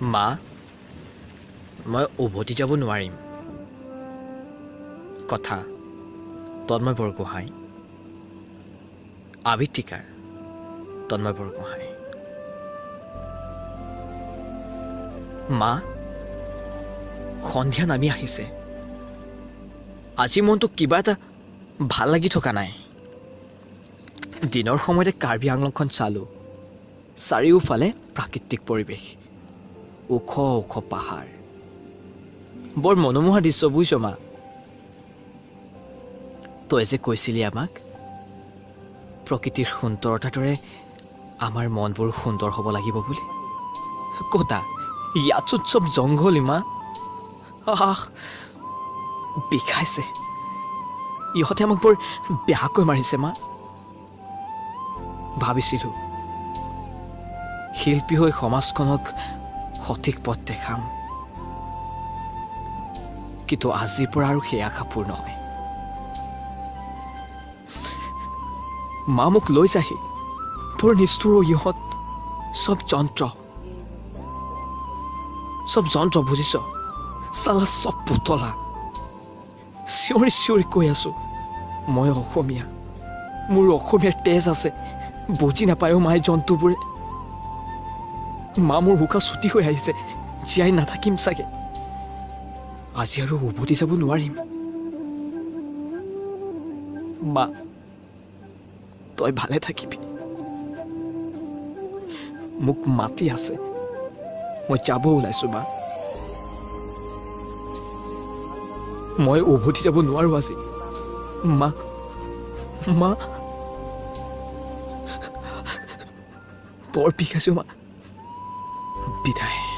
মা মই উভতি যাব নোৱাৰিম কথা তন্ময় বৰগোহাঁই আবৃত্তিকাৰ তন্ময় বৰগোহাঁই মা সন্ধিয়া নামি আহিছে আজি মনটো কিবা এটা ভাল লাগি থকা নাই দিনৰ সময়তে কাৰ্বি আংলংখন চালোঁ চাৰিওফালে প্ৰাকৃতিক পৰিৱেশ ওখ ওখ পাহাৰ বৰ মনোমোহা দৃশ্য বুজিছ মা তই যে কৈছিলি আমাক প্ৰকৃতিৰ সুন্দৰতাৰ দৰে আমাৰ মনবোৰ সুন্দৰ হ'ব লাগিব বুলি কতা ইয়াত চব জংঘল ইমা বিষাইছে ইহঁতে আমাক বৰ বেয়াকৈ মাৰিছে মা ভাবিছিলোঁ শিল্পী হৈ সমাজখনক সঠিক পথ দেখাম কিন্তু আজিৰ পৰা আৰু সেই আশা পূৰ্ণ হয় মা মোক লৈ যাহি বৰ নিষ্ঠুৰ ইহঁত চব যন্ত্ৰ বুজিছ চালা চব পুতলা চিঞৰি চিঞৰি কৈ আছো মই অসমীয়া মোৰ অসমীয়াৰ তেজ আছে বুজি নাপায়ো মায়ে জন্তুবোৰে মা মোৰ উশাহ ছুটি হৈ আহিছে জীয়াই নাথাকিম চাগে আজি আৰু উভতি যাব নোৱাৰিম মা তই ভালে থাকিবি মোক মাতি আছে মই যাব ওলাইছো মা মই উভতি যাব নোৱাৰো আজি মা মা বৰ বিষাইছো মা বিদায়